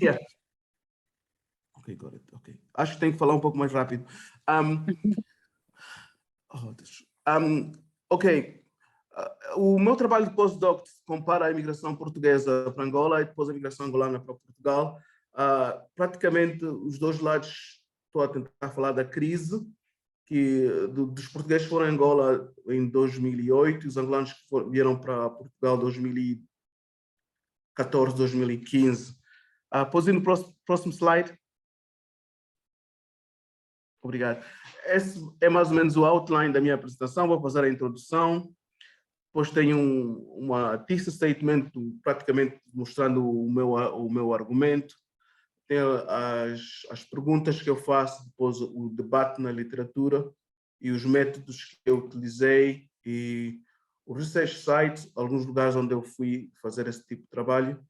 Yeah. Ok, got it. Ok. Acho que tenho que falar um pouco mais rápido. Ok. O meu trabalho de postdoc compara a imigração portuguesa para Angola e depois a imigração angolana para Portugal. Praticamente os dois lados, estou a tentar falar da crise dos portugueses que foram a Angola em 2008 e os angolanos que vieram para Portugal em 2014, 2015. Pode ir no próximo slide. Obrigado. Esse é mais ou menos o outline da minha apresentação. Vou fazer a introdução. Depois tenho uma thesis statement, praticamente mostrando o meu argumento. Tem as perguntas que eu faço, depois o debate na literatura e os métodos que eu utilizei e o research site, alguns lugares onde eu fui fazer esse tipo de trabalho,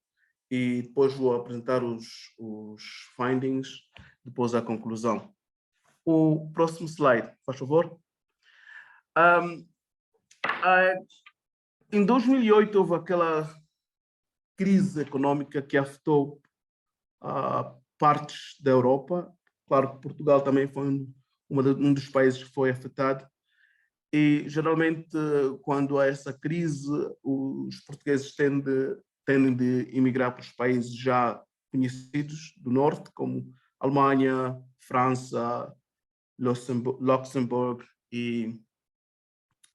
e depois vou apresentar os findings, depois a conclusão. O próximo slide, faz favor. Em 2008 houve aquela crise econômica que afetou partes da Europa. Claro que Portugal também foi um dos países que foi afetado. E, geralmente, quando há essa crise, os portugueses tendem de emigrar para os países já conhecidos do norte, como Alemanha, França, Luxemburgo e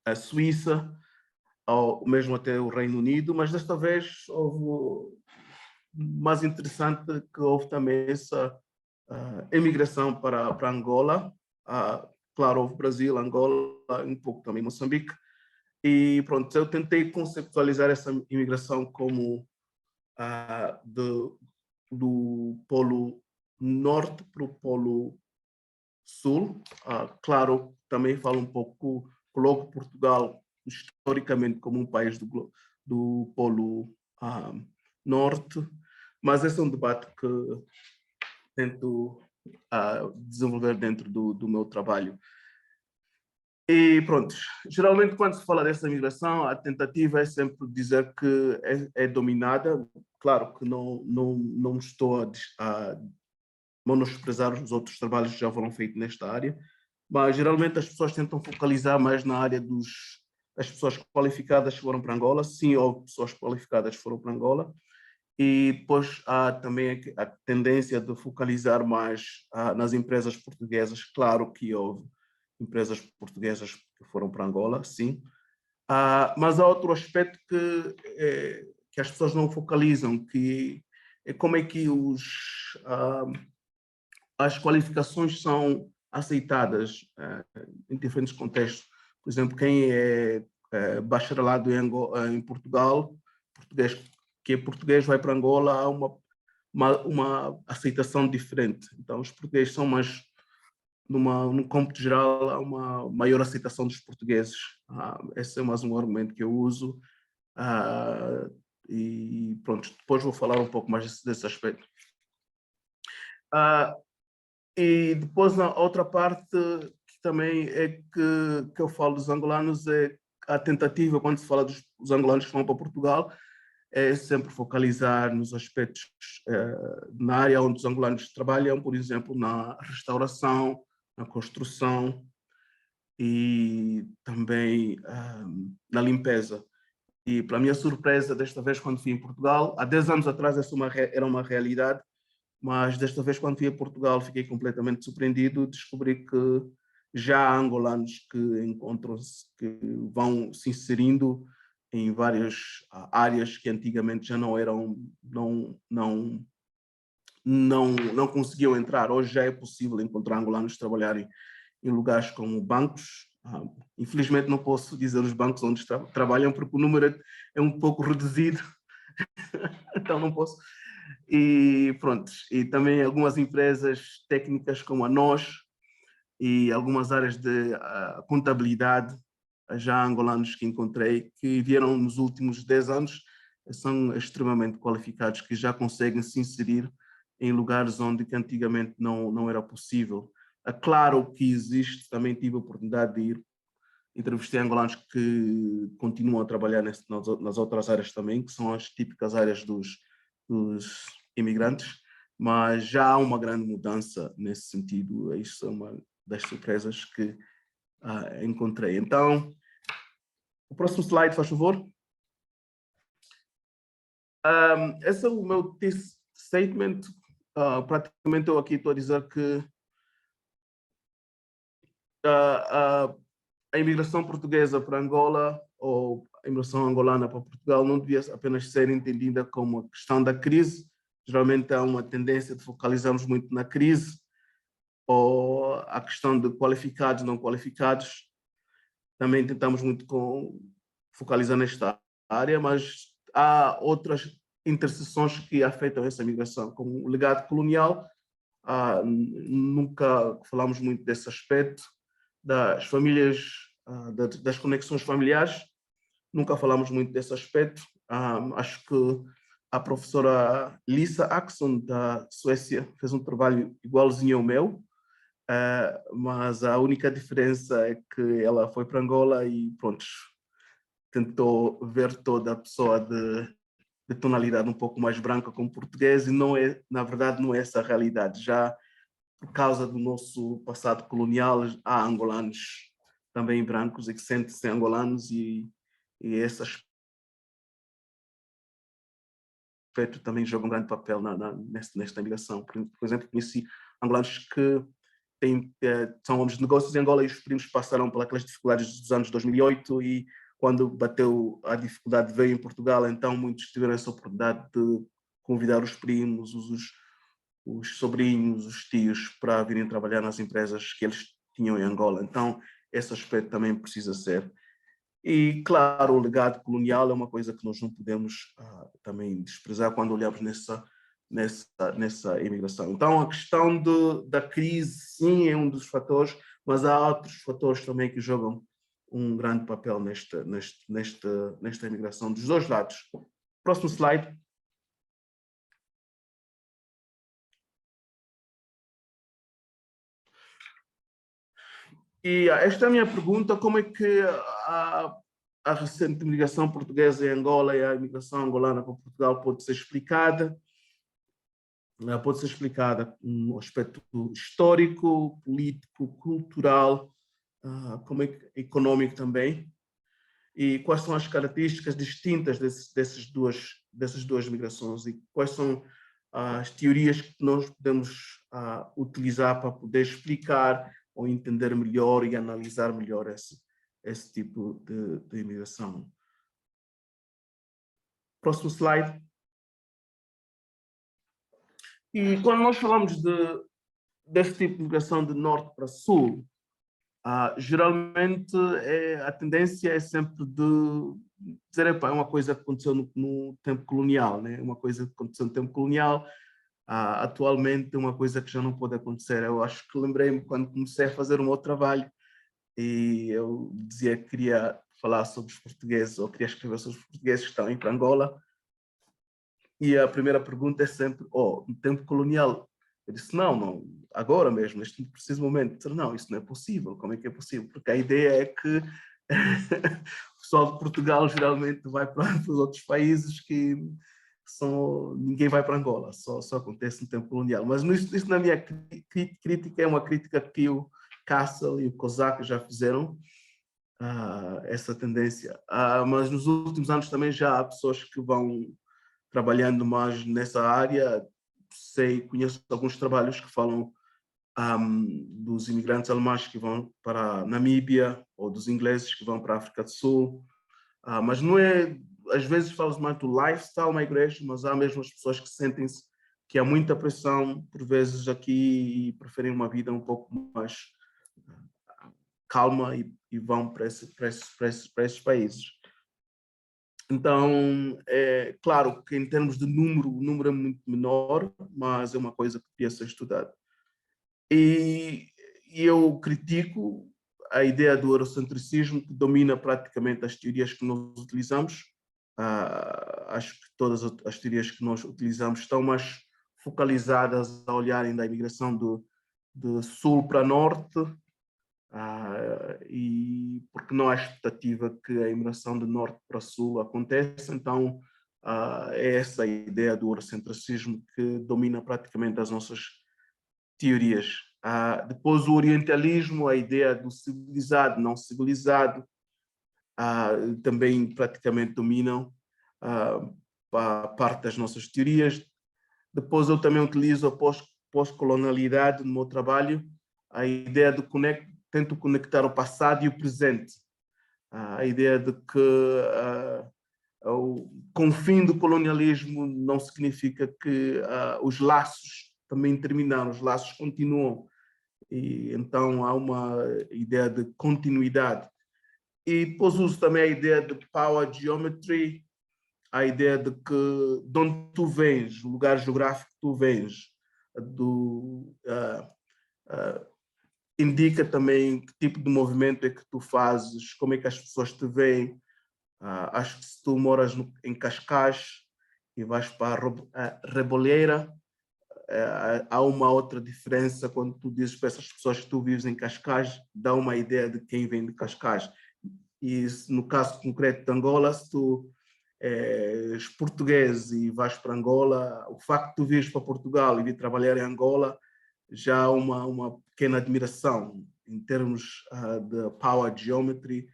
a Suíça, ou mesmo até o Reino Unido, mas desta vez houve mais interessante que houve também essa emigração para Angola. Claro, houve Brasil, Angola, um pouco também Moçambique. E pronto, eu tentei conceptualizar essa imigração como do Polo Norte para o Polo Sul. Claro, também falo um pouco, coloco Portugal historicamente como um país do Polo Norte, mas esse é um debate que tento desenvolver dentro do meu trabalho. E pronto, geralmente quando se fala dessa migração, a tentativa é sempre dizer que é dominada. Claro que não estou a menosprezar os outros trabalhos que já foram feitos nesta área, mas geralmente as pessoas tentam focalizar mais na área das pessoas qualificadas que foram para Angola. Sim, houve pessoas qualificadas que foram para Angola, e depois há também a tendência de focalizar mais nas empresas portuguesas. Claro que houve empresas portuguesas que foram para Angola, sim, mas há outro aspecto que as pessoas não focalizam, que é como é que as qualificações são aceitadas em diferentes contextos. Por exemplo, quem é bacharelado em Portugal, que é português, vai para Angola, há uma aceitação diferente. Então, os portugueses são mais, no cômputo geral, há uma maior aceitação dos portugueses. Esse é mais um argumento que eu uso. E pronto, depois vou falar um pouco mais desse aspecto. E depois, na outra parte, que também é que eu falo dos angolanos, é a tentativa, quando se fala dos angolanos que vão para Portugal, é sempre focalizar nos aspectos na área onde os angolanos trabalham, por exemplo, na restauração, na construção e também na limpeza. E, para a minha surpresa, desta vez, quando fui em Portugal, há 10 anos atrás essa era uma realidade, mas desta vez, quando fui a Portugal, fiquei completamente surpreendido. Descobri que já há angolanos que encontram-se, que vão se inserindo em várias áreas que antigamente já não eram, não conseguiam entrar. Hoje já é possível encontrar angolanos trabalharem em lugares como bancos. Infelizmente não posso dizer os bancos onde trabalham, porque o número é um pouco reduzido, então não posso. E pronto, e também algumas empresas técnicas como a nós e algumas áreas de contabilidade, já angolanos que encontrei, que vieram nos últimos 10 anos, são extremamente qualificados, que já conseguem se inserir em lugares onde que antigamente não era possível. É claro que existe, também tive a oportunidade de ir, entrevistei angolanos que continuam a trabalhar nas outras áreas também, que são as típicas áreas dos imigrantes, mas já há uma grande mudança nesse sentido. Isso é uma das surpresas que encontrei. Então, o próximo slide, faz favor. Esse é o meu statement. Praticamente eu aqui estou a dizer que a imigração portuguesa para Angola ou a imigração angolana para Portugal não devia apenas ser entendida como uma questão da crise. Geralmente há uma tendência de focalizarmos muito na crise ou a questão de qualificados, não qualificados. Também tentamos muito focalizar nesta área, mas há outras interseções que afetam essa migração, como o legado colonial. Nunca falamos muito desse aspecto, das famílias, das conexões familiares, nunca falamos muito desse aspecto. Acho que a professora Lisa Axon, da Suécia, fez um trabalho igualzinho ao meu, mas a única diferença é que ela foi para Angola e, pronto, tentou ver toda a pessoa de tonalidade um pouco mais branca como português, e não é, na verdade, não é essa a realidade. Já por causa do nosso passado colonial, há angolanos também brancos e que sentem-se angolanos, e esse aspecto também joga um grande papel nesta imigração. Por exemplo, conheci angolanos que são homens de negócios em Angola, e os primos passaram por aquelas dificuldades dos anos 2008, e quando bateu a dificuldade veio em Portugal, então muitos tiveram essa oportunidade de convidar os primos, os sobrinhos, os tios, para virem trabalhar nas empresas que eles tinham em Angola. Então, esse aspecto também precisa ser. E, claro, o legado colonial é uma coisa que nós não podemos também desprezar quando olhamos nessa imigração. Então, a questão da crise, sim, é um dos fatores, mas há outros fatores também que jogam um grande papel nesta imigração dos dois lados. Próximo slide. E esta é a minha pergunta: como é que a recente imigração portuguesa em Angola e a imigração angolana para Portugal pode ser explicada? Pode ser explicada no aspecto histórico, político, cultural, como econômico também. E quais são as características distintas dessas duas migrações, e quais são as teorias que nós podemos utilizar para poder explicar ou entender melhor e analisar melhor esse tipo de imigração. Próximo slide. E quando nós falamos desse tipo de imigração de norte para sul, geralmente a tendência é sempre de dizer, é uma coisa que aconteceu no tempo colonial, né? Uma coisa que aconteceu no tempo colonial, atualmente é uma coisa que já não pode acontecer. Eu acho que lembrei-me quando comecei a fazer um outro trabalho, e eu dizia que queria falar sobre os portugueses, ou queria escrever sobre os portugueses que estão em Angola, e a primeira pergunta é sempre, no tempo colonial. Eu disse, não, agora mesmo, neste preciso momento. Eu disse, não, isso não é possível. Como é que é possível? Porque a ideia é que o pessoal de Portugal geralmente vai para os outros países que ninguém vai para Angola, só acontece no tempo colonial. Mas isso na minha crítica é uma crítica que o Castle e o Kozak já fizeram, essa tendência. Mas nos últimos anos também já há pessoas que vão trabalhando mais nessa área. Conheço alguns trabalhos que falam dos imigrantes alemães que vão para a Namíbia, ou dos ingleses que vão para a África do Sul, mas não é, às vezes fala-se mais do lifestyle migration, mas há mesmo as pessoas que sentem-se que há muita pressão, por vezes, aqui, e preferem uma vida um pouco mais calma, e vão para esses países. Então, é claro que em termos de número, o número é muito menor, mas é uma coisa que devia ser estudada. E eu critico a ideia do eurocentricismo, que domina praticamente as teorias que nós utilizamos. Acho que todas as teorias que nós utilizamos estão mais focalizadas a olharem da imigração de sul para norte, e porque não há expectativa que a imigração de norte para sul aconteça. Então, é essa ideia do eurocentricismo que domina praticamente as nossas teorias. Depois o orientalismo, a ideia do civilizado, não civilizado, também praticamente dominam parte das nossas teorias. Depois eu também utilizo a pós-colonialidade no meu trabalho, a ideia de tento conectar o passado e o presente. A ideia de que com o fim do colonialismo não significa que os laços também terminaram, os laços continuam. E então há uma ideia de continuidade. E depois uso também a ideia de power geometry, a ideia de que de onde tu vens, o lugar geográfico que tu vens, indica também que tipo de movimento é que tu fazes, como é que as pessoas te veem. Acho que se tu moras em Cascais e vais para a Reboleira, há uma outra diferença quando tu dizes para essas pessoas que tu vives em Cascais, dá uma ideia de quem vem de Cascais. E no caso concreto de Angola, se tu és português e vais para Angola, o facto de tu vires para Portugal e vir trabalhar em Angola já há uma pequena admiração em termos de power geometry.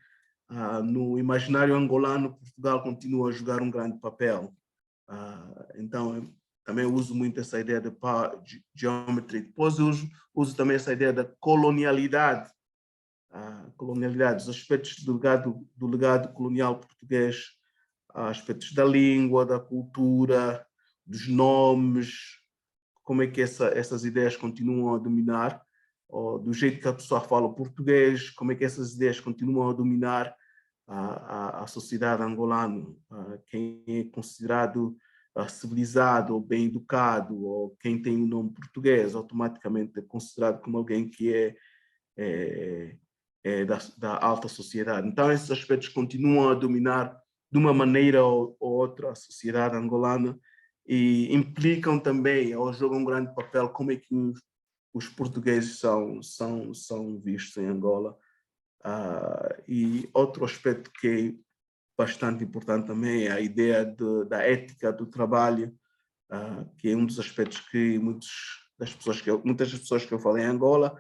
No imaginário angolano, Portugal continua a jogar um grande papel. Então, também uso muito essa ideia de power geometry. Depois uso também essa ideia da colonialidade. Colonialidade, os aspectos do legado colonial português, aspectos da língua, da cultura, dos nomes, como é que essas ideias continuam a dominar, ou do jeito que a pessoa fala o português, como é que essas ideias continuam a dominar a sociedade angolana, quem é considerado civilizado ou bem educado, ou quem tem o nome português, automaticamente é considerado como alguém que é da alta sociedade. Então, esses aspectos continuam a dominar de uma maneira ou outra a sociedade angolana e implicam também, ou jogam um grande papel, como é que os portugueses são vistos em Angola. E outro aspecto que é bastante importante também é a ideia da ética do trabalho, que é um dos aspectos que muitas das pessoas que eu falei em Angola,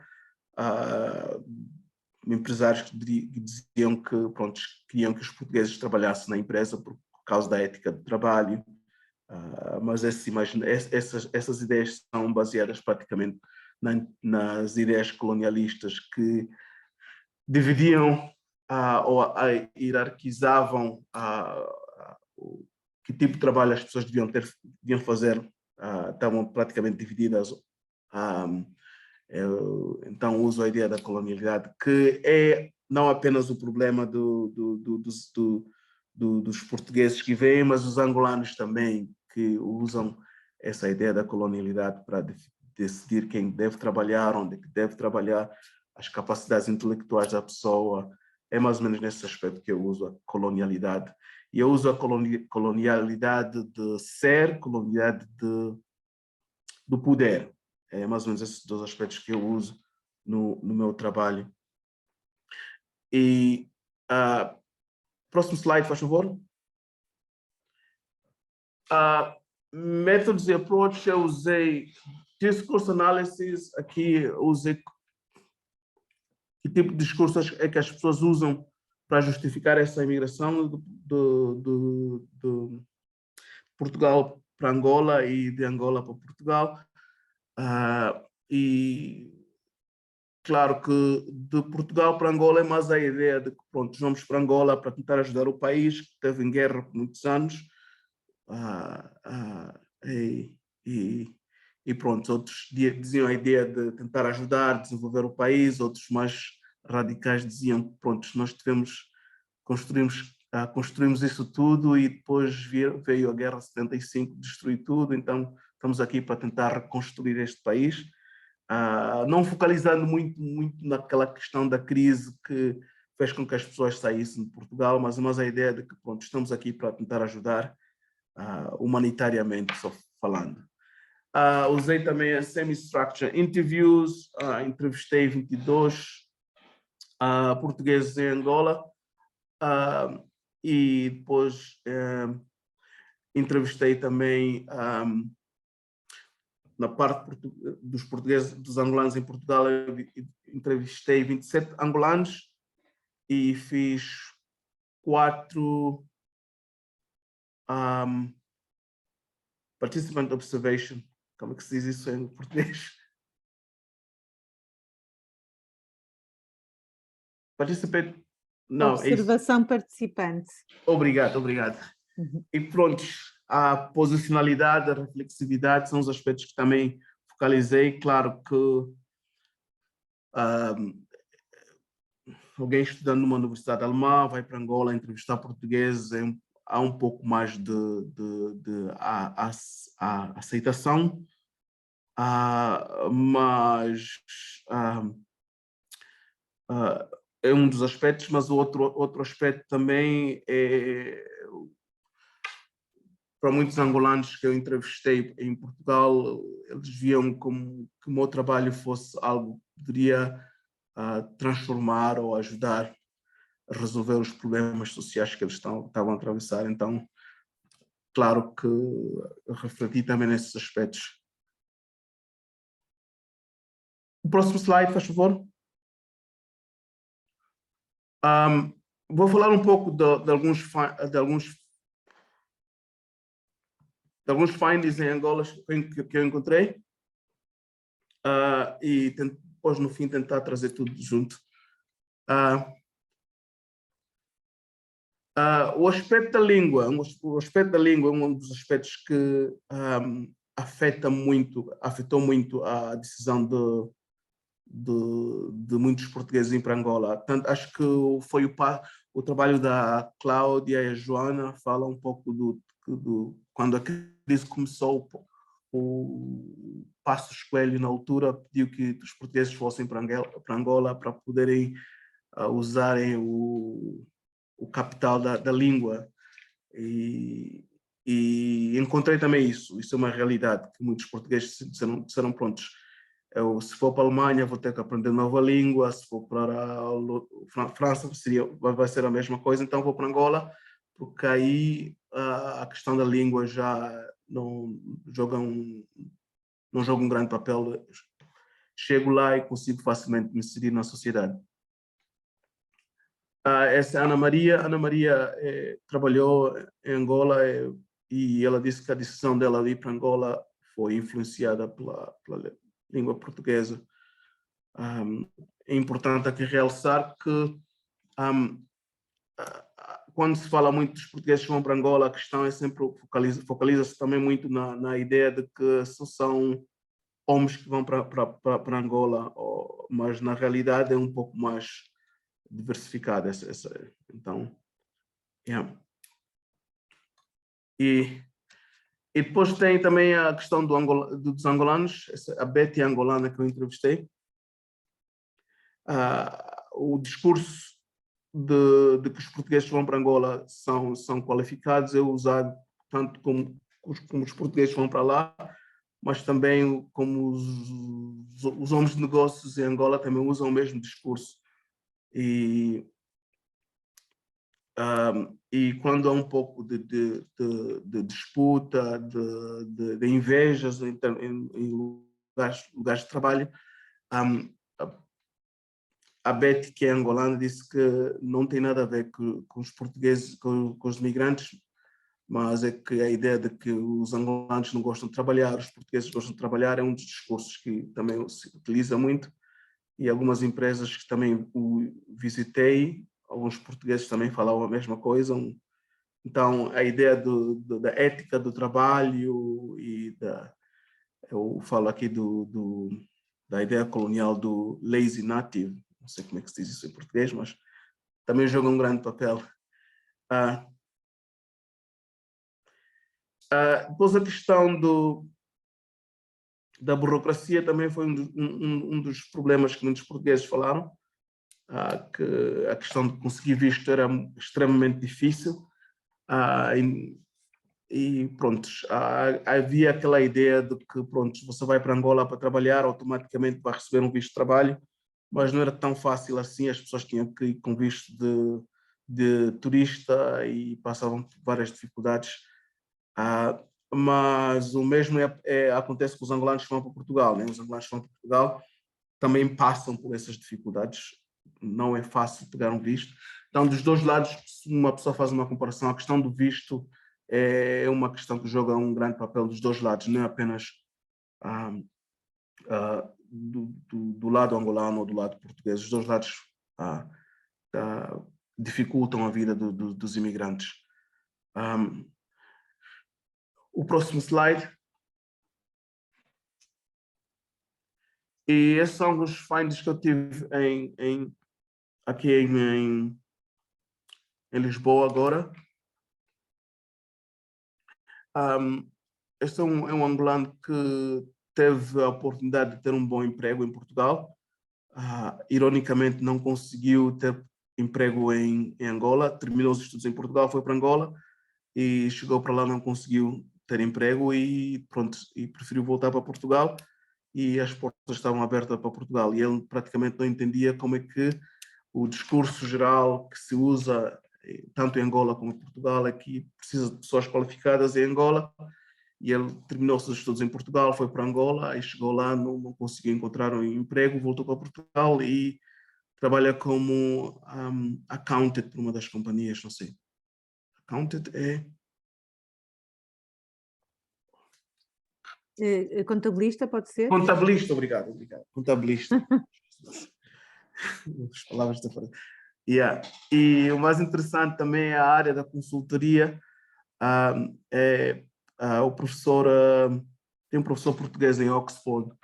empresários que diziam que, pronto, queriam que os portugueses trabalhassem na empresa por causa da ética do trabalho, mas essas ideias são baseadas praticamente nas ideias colonialistas que dividiam ou hierarquizavam que tipo de trabalho as pessoas deviam fazer, estavam praticamente divididas. Então uso a ideia da colonialidade, que é não apenas o problema dos portugueses que vêm, mas os angolanos também, que usam essa ideia da colonialidade para decidir quem deve trabalhar, onde deve trabalhar, as capacidades intelectuais da pessoa. É mais ou menos nesse aspecto que eu uso a colonialidade. E eu uso a colonialidade de ser, colonialidade do poder. É mais ou menos esses dois aspectos que eu uso no meu trabalho. E próximo slide, faz favor. Métodos e approach, eu usei discourse analysis, aqui eu usei que tipo de discurso é que as pessoas usam para justificar essa imigração de Portugal para Angola e de Angola para Portugal. E claro que de Portugal para Angola é mais a ideia de que, pronto, vamos para Angola para tentar ajudar o país, que esteve em guerra por muitos anos. E pronto, outros diziam a ideia de tentar ajudar, desenvolver o país, outros mais radicais diziam, pronto, nós construímos isso tudo e depois veio a Guerra de 75, destruir tudo, então estamos aqui para tentar reconstruir este país, não focalizando muito naquela questão da crise que fez com que as pessoas saíssem de Portugal, mas a ideia de que, pronto, estamos aqui para tentar ajudar humanitariamente, só falando. Usei também a semi-structure interviews, entrevistei 22 portugueses em Angola, e depois entrevistei também na parte dos portugueses, dos angolanos em Portugal, eu entrevistei 27 angolanos e fiz 4 participant observation. Como é que se diz isso em português? Participate. Não, observação participante. Obrigado, obrigado. E pronto, a posicionalidade, a reflexividade são os aspectos que também focalizei. Claro que alguém estudando numa universidade alemã vai para Angola entrevistar portugueses, há um pouco mais de aceitação, mas é um dos aspectos, mas o outro aspecto também é, para muitos angolanos que eu entrevistei em Portugal, eles viam como que o meu trabalho fosse algo que poderia transformar ou ajudar a resolver os problemas sociais que eles estavam a atravessar. Então, claro que eu refleti também nesses aspectos. O próximo slide, faz favor. Vou falar um pouco de alguns findings em Angola que eu encontrei e depois, no fim, tentar trazer tudo junto. O aspecto da língua, é um dos aspectos que afetou muito a decisão de muitos portugueses ir para Angola. Tanto, acho que foi o trabalho da Cláudia e a Joana, fala um pouco quando a crise começou, o Passos Coelho, na altura, pediu que os portugueses fossem para Angola para poderem usarem o capital da língua. E encontrei também isso é uma realidade, que muitos portugueses disseram prontos, se for para a Alemanha vou ter que aprender nova língua, se for para a França vai ser a mesma coisa, então vou para Angola, porque aí a questão da língua já não joga um grande papel. Chego lá e consigo facilmente me inserir na sociedade. Essa Ana Maria trabalhou em Angola e ela disse que a decisão dela de ir para Angola foi influenciada pela língua portuguesa. É importante aqui realçar que quando se fala muito dos portugueses que vão para Angola, a questão é sempre, focaliza-se também muito na ideia de que são homens que vão para Angola, mas na realidade é um pouco mais diversificada. Então, yeah. E depois tem também a questão dos angolanos, a Betty angolana que eu entrevistei. O discurso de que os portugueses que vão para Angola são qualificados é usado tanto como os portugueses que vão para lá, mas também como os homens de negócios em Angola também usam o mesmo discurso. E quando há um pouco de disputa, de invejas em lugares de trabalho, a Betty, que é angolana, disse que não tem nada a ver com os portugueses, com os migrantes, mas é que a ideia de que os angolanos não gostam de trabalhar, os portugueses gostam de trabalhar, é um dos discursos que também se utiliza muito, e algumas empresas que também visitei, alguns portugueses também falavam a mesma coisa. Então, a ideia da ética do trabalho e eu falo aqui da ideia colonial do lazy native, não sei como é que se diz isso em português, mas também joga um grande papel. Depois a questão da burocracia também foi um dos problemas que muitos portugueses falaram, que a questão de conseguir visto era extremamente difícil, e pronto, havia aquela ideia de que pronto, você vai para Angola para trabalhar, automaticamente vai receber um visto de trabalho, mas não era tão fácil assim, as pessoas tinham que ir com visto de turista e passavam por várias dificuldades. Mas o mesmo acontece com os angolanos que vão para Portugal, né? Os angolanos que vão para Portugal também passam por essas dificuldades. Não é fácil pegar um visto. Então, dos dois lados, se uma pessoa faz uma comparação, a questão do visto é uma questão que joga um grande papel dos dois lados, não é apenas do lado angolano ou do lado português. Os dois lados dificultam a vida dos imigrantes. O próximo slide. E esses são os findings que eu tive aqui em Lisboa agora. Este é um angolano que teve a oportunidade de ter um bom emprego em Portugal. Ironicamente, não conseguiu ter emprego em Angola, terminou os estudos em Portugal, foi para Angola e chegou para lá, não conseguiu ter emprego e pronto, e preferiu voltar para Portugal, e as portas estavam abertas para Portugal e ele praticamente não entendia como é que o discurso geral que se usa tanto em Angola como em Portugal é que precisa de pessoas qualificadas em Angola, e ele terminou seus estudos em Portugal, foi para Angola, aí chegou lá, não conseguiu encontrar um emprego, voltou para Portugal e trabalha como accountant para uma das companhias, não sei. Accountant é... Contabilista, pode ser? Contabilista, obrigado. Contabilista. As palavras da frase. Yeah. E o mais interessante também é a área da consultoria. O professor, tem um professor português em Oxford,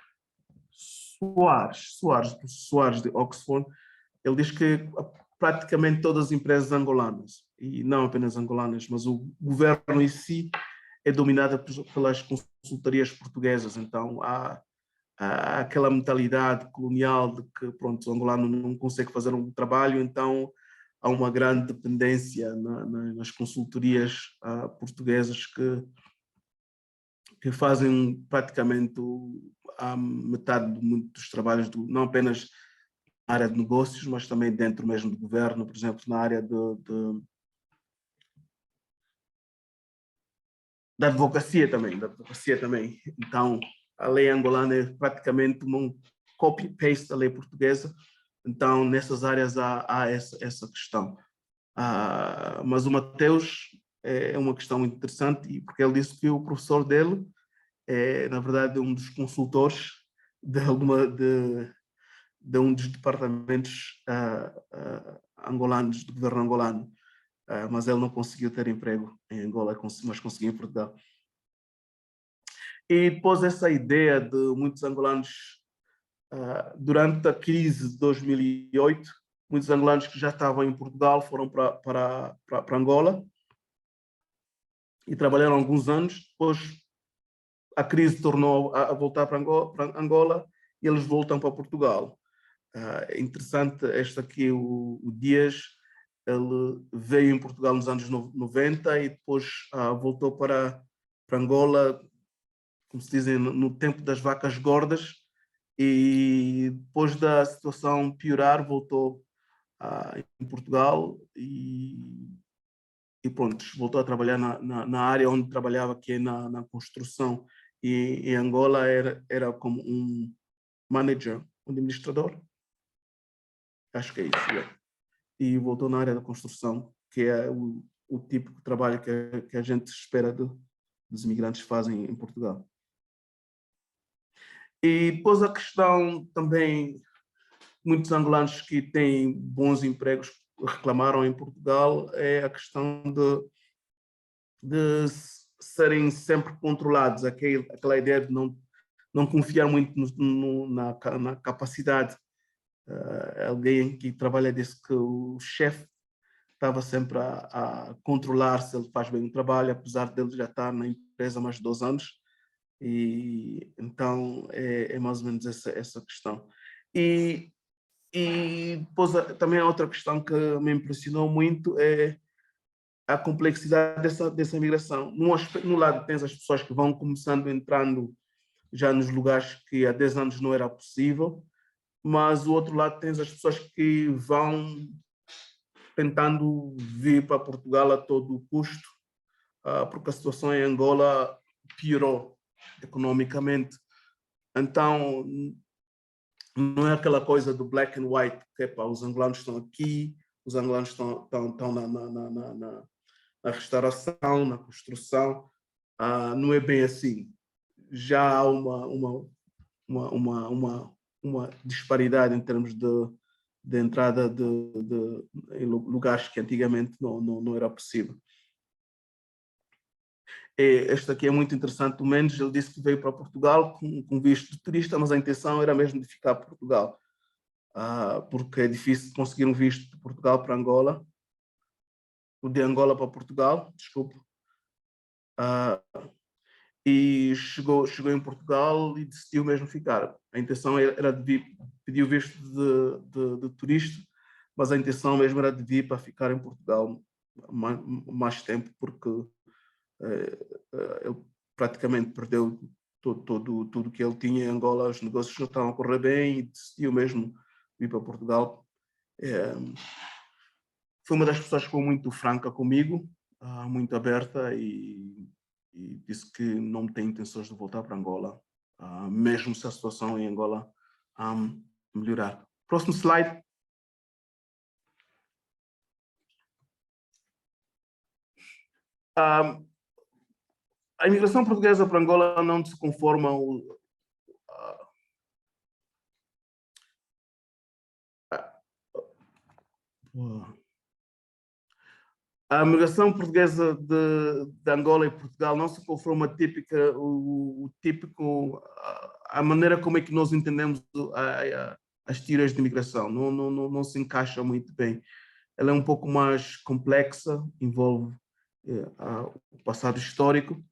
Soares de Oxford. Ele diz que praticamente todas as empresas angolanas, e não apenas angolanas, mas o governo em si é dominado pelas consultorias portuguesas. Então há aquela mentalidade colonial de que, pronto, o angolano não consegue fazer um trabalho, então há uma grande dependência nas consultorias portuguesas que fazem praticamente a metade dos trabalhos, não apenas na área de negócios, mas também dentro mesmo do governo, por exemplo, na área da advocacia também. Então, a lei angolana é praticamente um copy-paste da lei portuguesa. Então, nessas áreas há essa questão. Mas o Mateus é uma questão interessante, porque ele disse que o professor dele é, na verdade, um dos consultores de um dos departamentos angolanos, do governo angolano. Mas ele não conseguiu ter emprego em Angola, mas conseguiu em Portugal. E depois essa ideia de muitos angolanos, durante a crise de 2008, muitos angolanos que já estavam em Portugal foram para Angola e trabalharam alguns anos. Depois a crise tornou a voltar para Angola e eles voltam para Portugal. É interessante, este aqui, o Dias, ele veio em Portugal nos anos 90 e depois voltou para Angola, como se dizem, no tempo das vacas gordas, e depois da situação piorar, voltou em Portugal e pronto, voltou a trabalhar na área onde trabalhava, que é na construção. E em Angola era como um manager, um administrador, acho que é isso. E voltou na área da construção, que é o tipo de trabalho que a gente espera dos imigrantes fazem em Portugal. E depois a questão também, muitos angolanos que têm bons empregos reclamaram em Portugal, é a questão de serem sempre controlados, aquela ideia de não confiar muito na capacidade. Alguém que trabalha disse que o chefe estava sempre a controlar se ele faz bem o trabalho, apesar dele já estar na empresa há mais de 2 anos. E então é mais ou menos essa questão. E depois também a outra questão que me impressionou muito é a complexidade dessa migração. No lado tens as pessoas que vão começando entrando já nos lugares que há 10 anos não era possível, mas do outro lado tens as pessoas que vão tentando vir para Portugal a todo custo, porque a situação em Angola piorou economicamente. Então, não é aquela coisa do black and white, que é, os angolanos estão aqui, os angolanos estão na restauração, na construção, não é bem assim. Já há uma disparidade em termos de entrada em lugares que antigamente não era possível. Este aqui é muito interessante, o Mendes, ele disse que veio para Portugal com visto de turista, mas a intenção era mesmo de ficar para Portugal, porque é difícil conseguir um visto de Portugal para Angola, o de Angola para Portugal, desculpa. E chegou em Portugal e decidiu mesmo ficar. A intenção era de vir, pediu visto de turista, mas a intenção mesmo era de vir para ficar em Portugal mais tempo, porque ele praticamente perdeu tudo que ele tinha em Angola, os negócios não estavam a correr bem e decidiu mesmo vir para Portugal. Foi uma das pessoas que foi muito franca comigo, muito aberta, e disse que não tem intenções de voltar para Angola, mesmo se a situação em Angola melhorar. Próximo slide. A imigração portuguesa para Angola não se conforma a migração portuguesa de Angola e Portugal não se conforma o típico, a maneira como é que nós entendemos as teorias de imigração. Não se encaixa muito bem. Ela é um pouco mais complexa, envolve o passado histórico,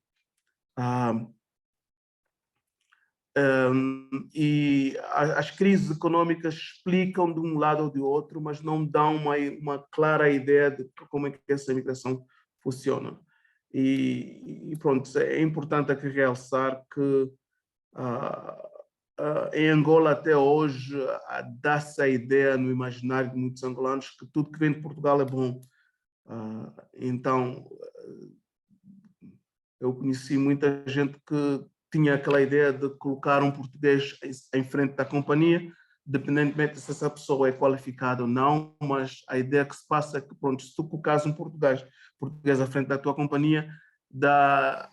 e as crises econômicas explicam de um lado ou de outro, mas não dão uma clara ideia de como é que essa imigração funciona. E pronto, é importante aqui realçar que em Angola até hoje dá-se a ideia no imaginário de muitos angolanos que tudo que vem de Portugal é bom. Então, eu conheci muita gente que tinha aquela ideia de colocar um português em frente da companhia, independentemente se essa pessoa é qualificada ou não, mas a ideia que se passa é que, pronto, se tu colocares um português à frente da tua companhia, dá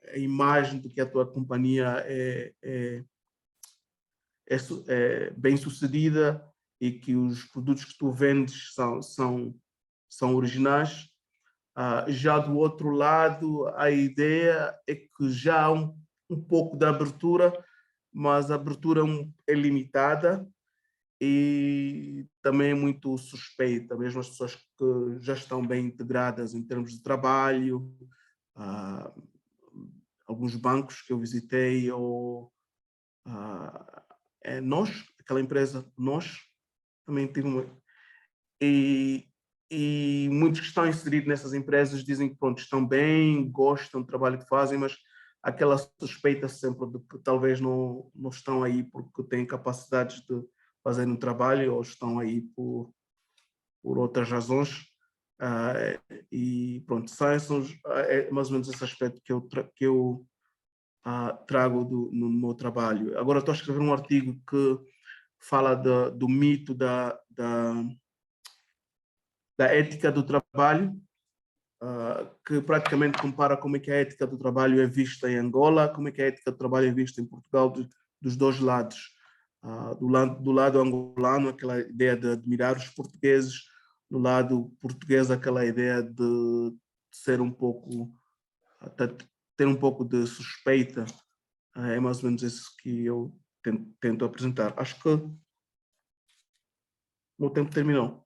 a imagem de que a tua companhia é bem sucedida e que os produtos que tu vendes são originais. Já do outro lado, a ideia é que já há um pouco de abertura, mas a abertura é limitada e também é muito suspeita, mesmo as pessoas que já estão bem integradas em termos de trabalho, alguns bancos que eu visitei, ou nós, aquela empresa, nós, também tive uma... E muitos que estão inseridos nessas empresas dizem que, pronto, estão bem, gostam do trabalho que fazem, mas aquela suspeita sempre de que talvez não estão aí porque têm capacidades de fazer um trabalho, ou estão aí por outras razões. E pronto, é mais ou menos esse aspecto que eu trago no meu trabalho. Agora estou a escrever um artigo que fala do mito da ética do trabalho, que praticamente compara como é que a ética do trabalho é vista em Angola, como é que a ética do trabalho é vista em Portugal, dos dois lados. Do lado angolano, aquela ideia de admirar os portugueses, do lado português, aquela ideia de ser um pouco, ter um pouco de suspeita. É mais ou menos isso que eu tento apresentar. Acho que o meu tempo terminou.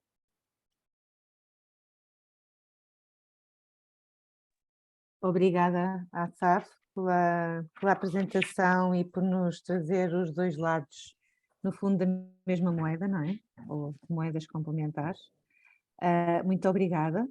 Obrigada, Assaf, pela apresentação e por nos trazer os dois lados, no fundo, da mesma moeda, não é? Ou moedas complementares. Muito obrigada.